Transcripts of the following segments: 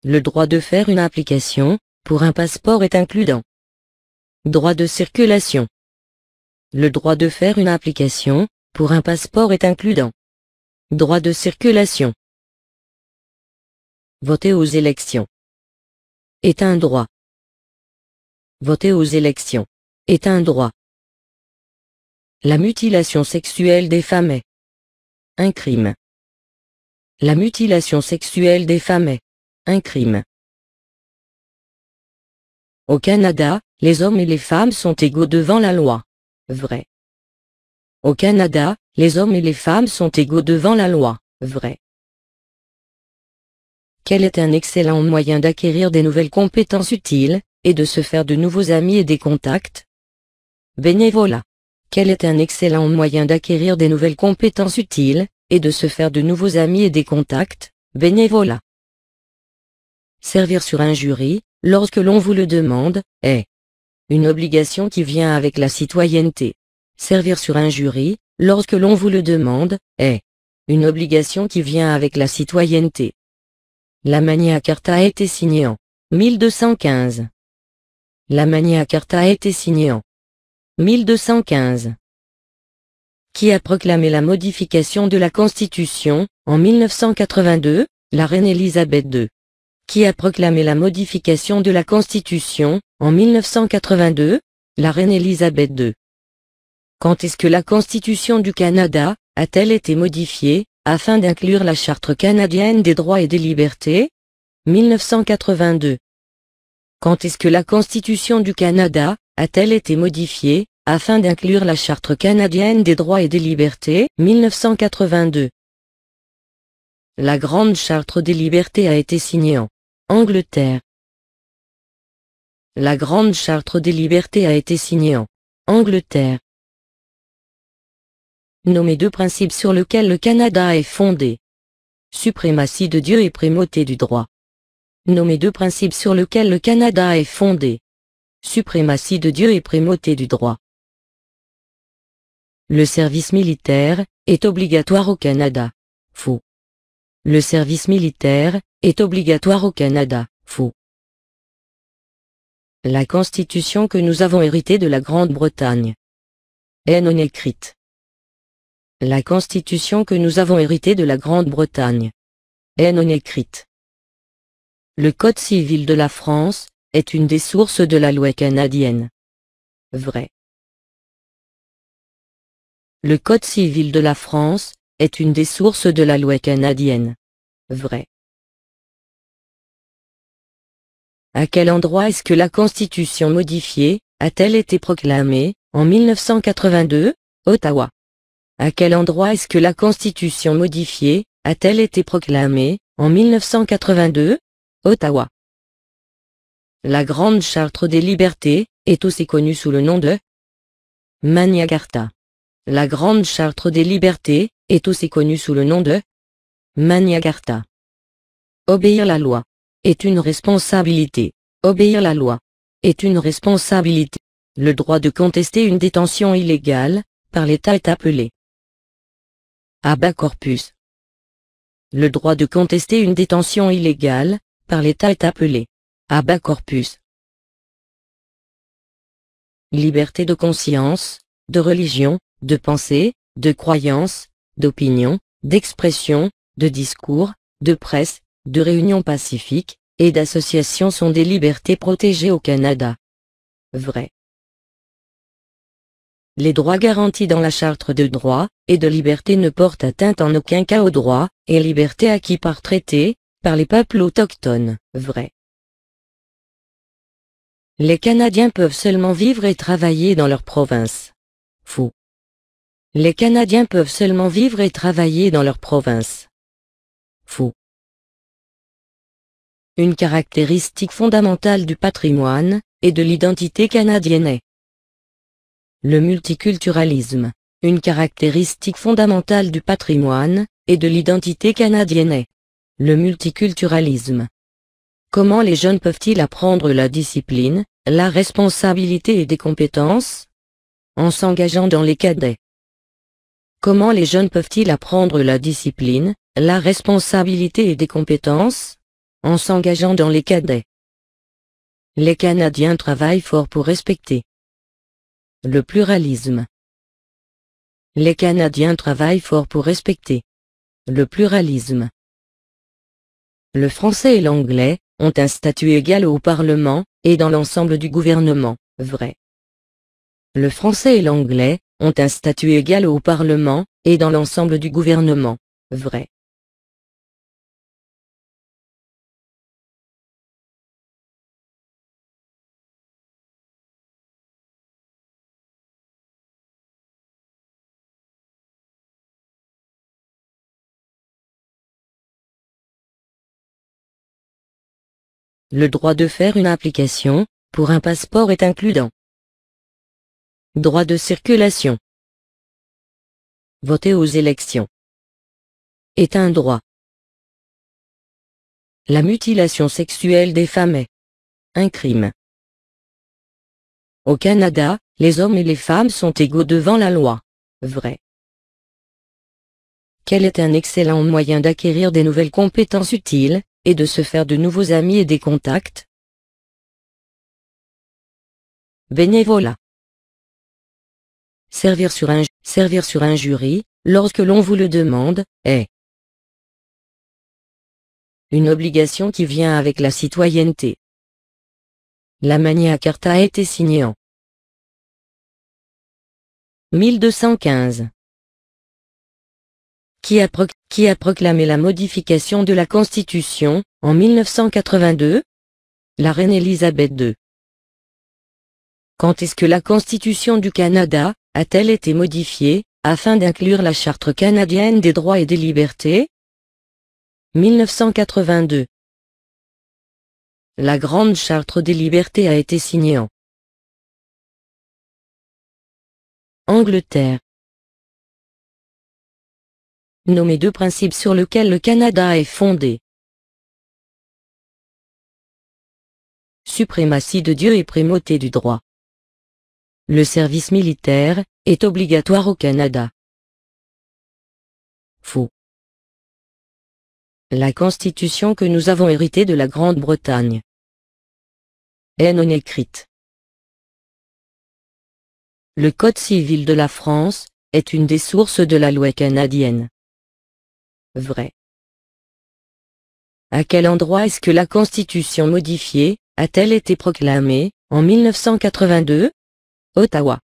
Le droit de faire une application pour un passeport est inclus dans droit de circulation. Le droit de faire une application pour un passeport est inclus dans droit de circulation. Voter aux élections est un droit. Voter aux élections est un droit. La mutilation sexuelle des femmes est un crime. La mutilation sexuelle des femmes est un crime. Au Canada, les hommes et les femmes sont égaux devant la loi. Vrai. Au Canada, les hommes et les femmes sont égaux devant la loi. Vrai. Quel est un excellent moyen d'acquérir des nouvelles compétences utiles, et de se faire de nouveaux amis et des contacts? Bénévolat. Quel est un excellent moyen d'acquérir des nouvelles compétences utiles, et de se faire de nouveaux amis et des contacts? Bénévolat. Servir sur un jury, lorsque l'on vous le demande, est une obligation qui vient avec la citoyenneté. Servir sur un jury, lorsque l'on vous le demande, est une obligation qui vient avec la citoyenneté. La Magna Carta a été signée en 1215. La Magna Carta a été signée en 1215. Qui a proclamé la modification de la Constitution, en 1982, la reine Elisabeth II. Qui a proclamé la modification de la Constitution, en 1982, la reine Elisabeth II. Quand est-ce que la Constitution du Canada a-t-elle été modifiée, afin d'inclure la Charte canadienne des droits et des libertés? 1982. Quand est-ce que la Constitution du Canada a-t-elle été modifiée, afin d'inclure la Charte canadienne des droits et des libertés? 1982. La Grande Charte des libertés a été signée en Angleterre. La Grande Charte des libertés a été signée en Angleterre. Nommez deux principes sur lesquels le Canada est fondé. Suprématie de Dieu et primauté du droit. Nommez deux principes sur lesquels le Canada est fondé. Suprématie de Dieu et primauté du droit. Le service militaire est obligatoire au Canada. Faux. Le service militaire est obligatoire au Canada. Faux. La Constitution que nous avons héritée de la Grande-Bretagne est non écrite. La Constitution que nous avons héritée de la Grande-Bretagne est non écrite. Le Code civil de la France est une des sources de la loi canadienne. Vrai. Le Code civil de la France est une des sources de la loi canadienne. Vrai. À quel endroit est-ce que la Constitution modifiée a-t-elle été proclamée, en 1982, Ottawa? À quel endroit est-ce que la Constitution modifiée a-t-elle été proclamée, en 1982, Ottawa? La Grande Charte des libertés est aussi connue sous le nom de Magna Carta. La Grande Charte des libertés est aussi connue sous le nom de Magna Carta. Obéir la loi est une responsabilité. Obéir la loi est une responsabilité. Le droit de contester une détention illégale par l'État est appelé habeas corpus. Le droit de contester une détention illégale par l'État est appelé habeas corpus. Liberté de conscience, de religion, de pensée, de croyance, d'opinion, d'expression, de discours, de presse, de réunion pacifique, et d'association sont des libertés protégées au Canada. Vrai. Les droits garantis dans la Charte de droits et de liberté ne portent atteinte en aucun cas aux droits et libertés acquis par traité, par les peuples autochtones. Vrai. Les Canadiens peuvent seulement vivre et travailler dans leur province. Faux. Les Canadiens peuvent seulement vivre et travailler dans leur province. Faux. Une caractéristique fondamentale du patrimoine et de l'identité canadienne est le multiculturalisme. Une caractéristique fondamentale du patrimoine et de l'identité canadienne est le multiculturalisme. Comment les jeunes peuvent-ils apprendre la discipline, la responsabilité et des compétences? En s'engageant dans les cadets. Comment les jeunes peuvent-ils apprendre la discipline, la responsabilité et des compétences? en s'engageant dans les cadets. Les Canadiens travaillent fort pour respecter le pluralisme. Les Canadiens travaillent fort pour respecter le pluralisme. Le français et l'anglais ont un statut égal au Parlement et dans l'ensemble du gouvernement. Vrai. Le français et l'anglais ont un statut égal au Parlement et dans l'ensemble du gouvernement. Vrai. Le droit de faire une application pour un passeport est inclus dans droit de circulation. Voter aux élections est un droit. La mutilation sexuelle des femmes est un crime. Au Canada, les hommes et les femmes sont égaux devant la loi. Vrai. Quel est un excellent moyen d'acquérir des nouvelles compétences utiles et de se faire de nouveaux amis et des contacts? Bénévolat. Servir sur un jury, lorsque l'on vous le demande, est une obligation qui vient avec la citoyenneté. La Magna Carta a été signée en 1215. Qui a proclamé la modification de la Constitution, en 1982? La reine Élisabeth II. Quand est-ce que la Constitution du Canada a-t-elle été modifiée, afin d'inclure la Charte canadienne des droits et des libertés? 1982. La Grande Charte des libertés a été signée en Angleterre. Nommez deux principes sur lesquels le Canada est fondé. Suprématie de Dieu et primauté du droit. Le service militaire est obligatoire au Canada. Faux. La Constitution que nous avons héritée de la Grande-Bretagne est non écrite. Le Code civil de la France est une des sources de la loi canadienne. Vrai. À quel endroit est-ce que la Constitution modifiée a-t-elle été proclamée, en 1982? Ottawa.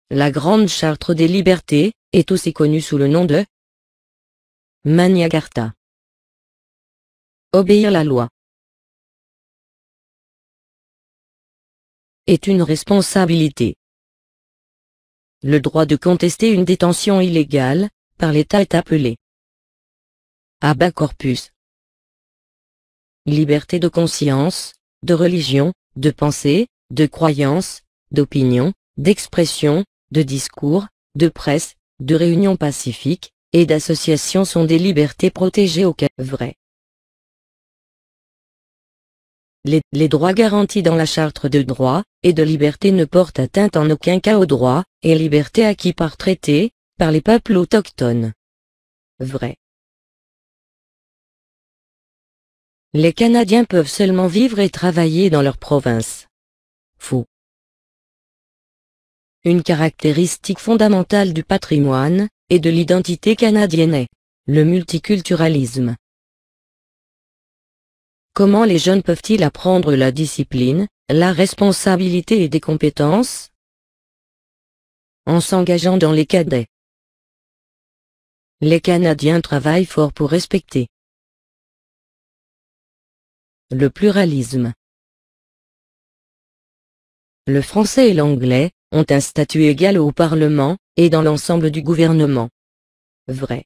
La Grande Charte des libertés est aussi connue sous le nom de Magna Carta. Obéir la loi est une responsabilité. Le droit de contester une détention illégale par l'État est appelé habeas corpus. Liberté de conscience, de religion, de pensée, de croyance, d'opinion, d'expression, de discours, de presse, de réunion pacifique, et d'association sont des libertés protégées au Canada. Vrai. Les droits garantis dans la Charte de droits et de liberté ne portent atteinte en aucun cas aux droits et libertés acquis par traité, par les peuples autochtones. Vrai. Les Canadiens peuvent seulement vivre et travailler dans leur province. Faux. Une caractéristique fondamentale du patrimoine et de l'identité canadienne est le multiculturalisme. Comment les jeunes peuvent-ils apprendre la discipline, la responsabilité et des compétences? En s'engageant dans les cadets. Les Canadiens travaillent fort pour respecter le pluralisme. Le français et l'anglais ont un statut égal au Parlement et dans l'ensemble du gouvernement. Vrai.